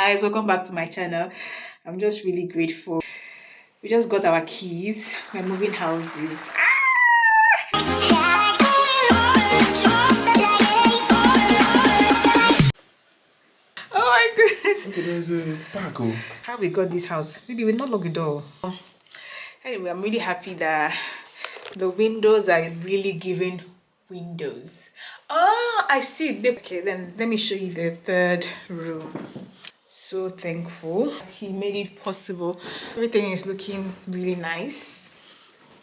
guys, welcome back to my channel. I'm just really grateful. We just got our keys. We're moving houses. Oh my goodness. Okay, there's a park. How we got this house? Maybe we not lock the door. Anyway, I'm really happy that the windows are really giving windows. Oh, I see. Okay, then let me show you the third room. So thankful he made it possible. Everything is looking really nice.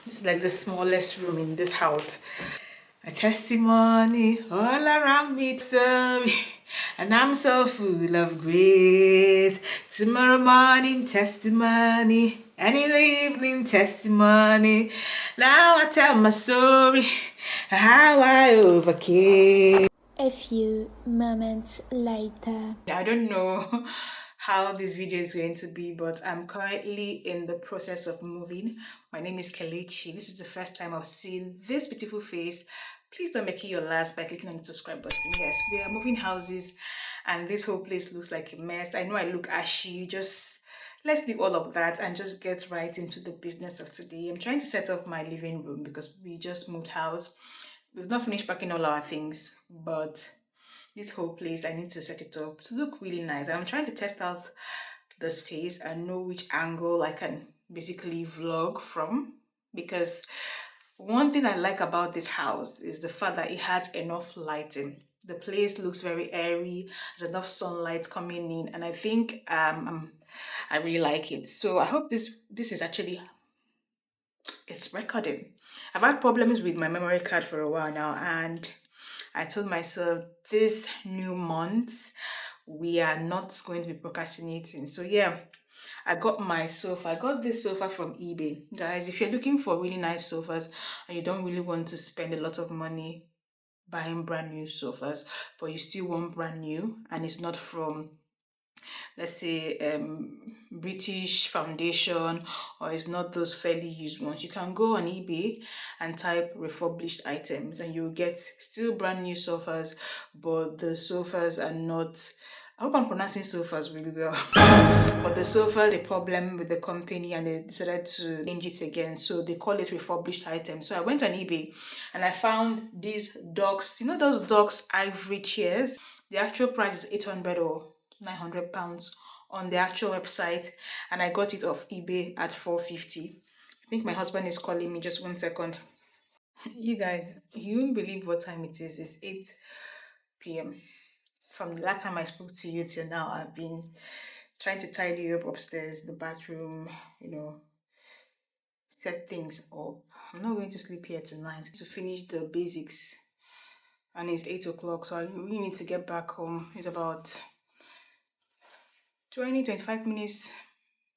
This is like the smallest room in this house. A testimony all around me, story, and I'm so full of grace. Tomorrow morning testimony, and in the evening testimony. Now I tell my story, how I overcame. A few moments later. I don't know how this video is going to be, but I'm currently in the process of moving. My name is KALLAX. This is the first time I've seen this beautiful face. Please don't make it your last by clicking on the subscribe button. Yes, we are moving houses and this whole place looks like a mess. I know I look ashy. Just let's leave all of that and just get right into the business of today. I'm trying to set up my living room because we just moved house. We've not finished packing all our things, but this whole place, I need to set it up to look really nice. And I'm trying to test out the space and know which angle I can basically vlog from, because one thing I like about this house is the fact that it has enough lighting. The place looks very airy, there's enough sunlight coming in, and I think I really like it. So I hope this is actually, it's recording. I've had problems with my memory card for a while now, and I told myself this new month we are not going to be procrastinating. So yeah, I got my sofa. I got this sofa from eBay. Guys, if you're looking for really nice sofas and you don't really want to spend a lot of money buying brand new sofas, but you still want brand new and it's not from, let's say, British foundation, or it's not those fairly used ones, you can go on eBay and type refurbished items and you'll get still brand new sofas, but the sofas are not, I hope I'm pronouncing sofas really well, but the sofa, a problem with the company and they decided to change it again, so they call it refurbished items. So I went on eBay and I found these Dusk, you know those Dusk ivory chairs. The actual price is 800 or 900 pounds on the actual website, and I got it off eBay at 450. I think my husband is calling me, just 1 second. You guys, you won't believe what time it is. It's 8 p.m. From the last time I spoke to you till now, I've been trying to tidy up upstairs, the bathroom, set things up. I'm not going to sleep here tonight to finish the basics, and it's 8 o'clock, so I really need to get back home. It's about 20-25 minutes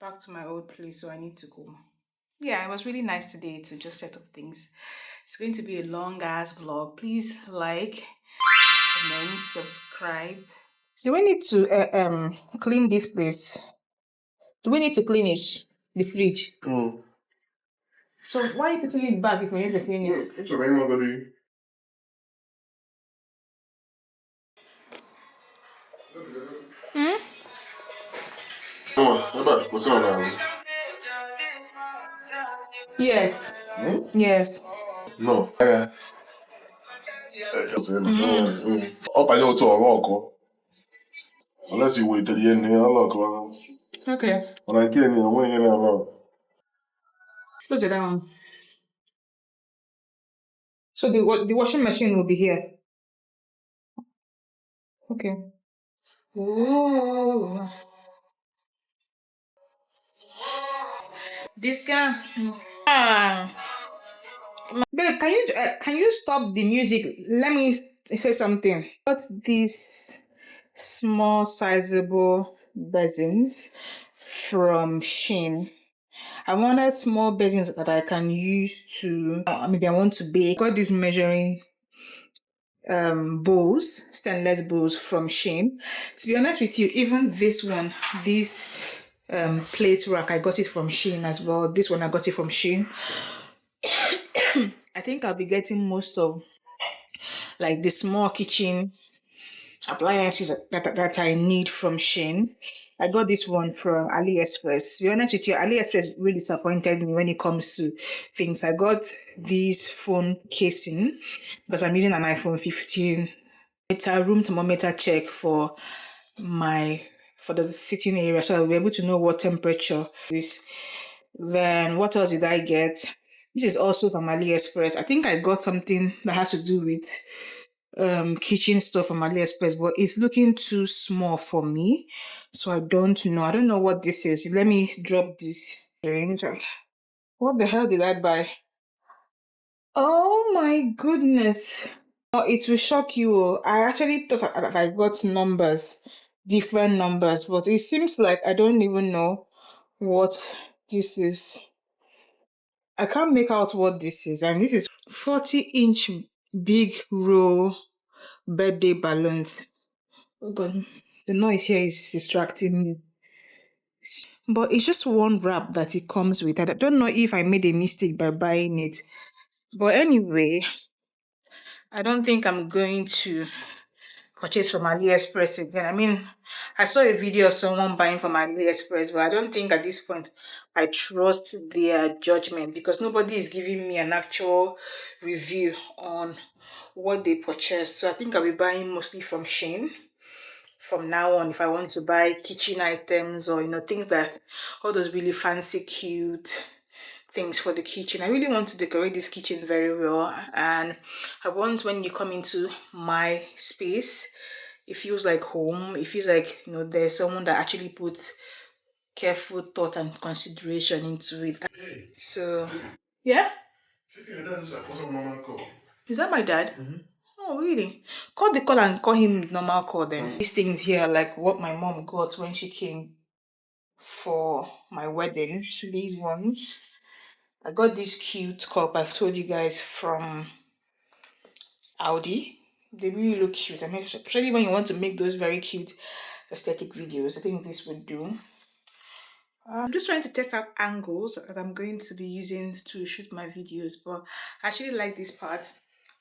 back to my old place, so I need to go. Yeah, it was really nice today to just set up things. It's going to be a long ass vlog. Please like, comment, subscribe. Do we need to clean this place? Do we need to clean it? The fridge? So why are you putting it back if we need to clean it? It's okay, my buddy. What's on now? Yes. Yes. No. Up I know to a rock. Unless you wait till the end, I'll look. Okay. When I get in, I'm waiting about. Close it down. So the washing machine will be here. Okay. Ooh. This guy. Babe, can you stop the music? Let me say something. Got these small sizable basins from Shein. I wanted small basins that I can use to maybe I want to bake. Got these measuring bowls, stainless bowls from Shein. To be honest with you, even this one, this plate rack, I got it from Shein as well. This one I got it from Shein. I think I'll be getting most of like the small kitchen appliances that I need from Shein. I got this one from AliExpress. To be honest with you, AliExpress really disappointed me when it comes to things. I got this phone casing because I'm using an iPhone 15. It's a room thermometer check for my for the sitting area, so I'll be able to know what temperature is. Then what else did I get? This is also from AliExpress. I think I got something that has to do with kitchen stuff from AliExpress, but it's looking too small for me. So I don't know. I don't know what this is. Let me drop this. What the hell did I buy? Oh my goodness. Oh, it will shock you. Oh. I actually thought that I got numbers, different numbers, but it seems like I don't even know what this is. I can't make out what this is, and this is 40-inch big roll birthday balloons. Oh God, the noise here is distracting me. But it's just one wrap that it comes with. I don't know if I made a mistake by buying it. But anyway, I don't think I'm going to purchase from AliExpress again. I mean, I saw a video of someone buying from AliExpress, but I don't think at this point I trust their judgment because nobody is giving me an actual review on what they purchased. So I think I'll be buying mostly from Shein from now on if I want to buy kitchen items or things that all those really fancy cute things for the kitchen. I really want to decorate this kitchen very well, and I want when you come into my space it feels like home. It feels like there's someone that actually puts careful thought and consideration into it. So yeah, is that my dad? Oh, really? Call the call and call him normal call then. These things here are like what my mom got when she came for my wedding. These ones. I got this cute cup I've told you guys from Audi. They really look cute. I mean, especially when you want to make those very cute aesthetic videos. I think this would do. I'm just trying to test out angles that I'm going to be using to shoot my videos, but I actually like this part.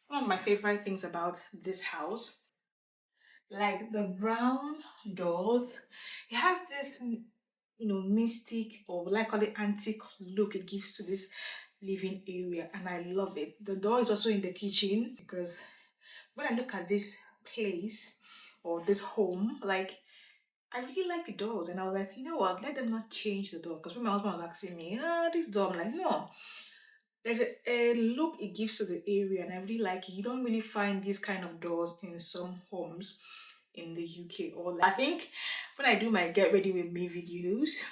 One of my favorite things about this house, like the brown doors, it has this mystic, or will I call it antique look it gives to this living area, and I love it. The door is also in the kitchen because when I look at this place or this home, like I really like the doors, and I was like, you know what, let them not change the door. Because when my husband was asking me, this door, I'm like, no, there's a look it gives to the area, and I really like it. You don't really find these kind of doors in some homes in the UK. Or I think when I do my get ready with me videos,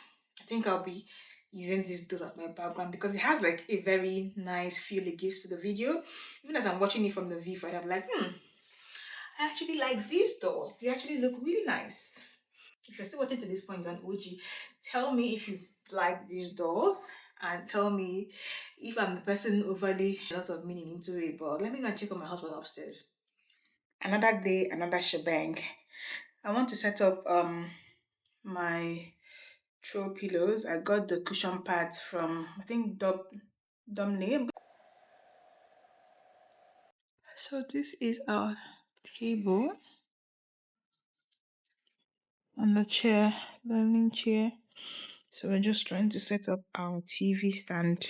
I think I'll be using these doors as my background because it has like a very nice feel it gives to the video. Even as I'm watching it from the viewfinder, I'm like, I actually like these doors. They actually look really nice. If you're still watching to this point, you're an OG. Tell me if you like these doors and tell me if I'm the person overly a lot of meaning into it. But let me go and check on my husband upstairs. Another day, another shebang. I want to set up my throw pillows. I got the cushion pads from I think Dumley. So this is our table and the chair, the learning chair. So we're just trying to set up our TV stand.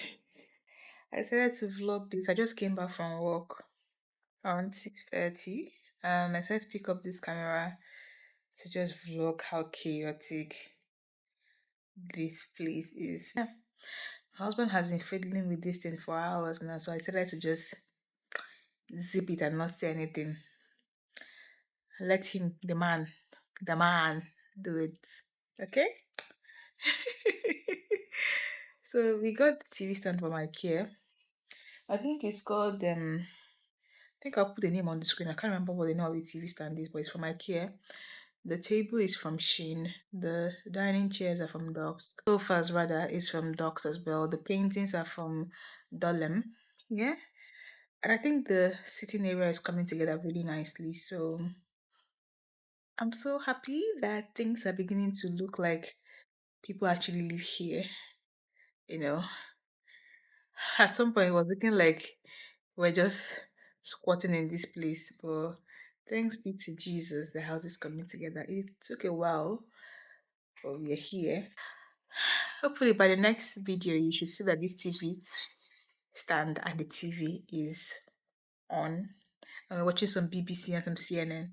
I decided to vlog this. I just came back from work around 6:30, and I decided to pick up this camera to just vlog how chaotic this place is. Yeah. My husband has been fiddling with this thing for hours now, so I decided to just zip it and not say anything. Let him, the man, do it. Okay? So we got the TV stand from IKEA. I think it's called I think I'll put the name on the screen. I can't remember what the name of the TV stand is, but it's from IKEA. The table is from Shein. The dining chairs are from Dusk. Sofas rather is from Dusk as well. The paintings are from Dolem. Yeah. And I think the sitting area is coming together really nicely. So I'm so happy that things are beginning to look like people actually live here. You know, at some point it was looking like we're just squatting in this place, but thanks be to Jesus, the house is coming together. It took a while but we are here. Hopefully, by the next video, you should see that this TV stand and the TV is on. And we're watching some BBC and some CNN.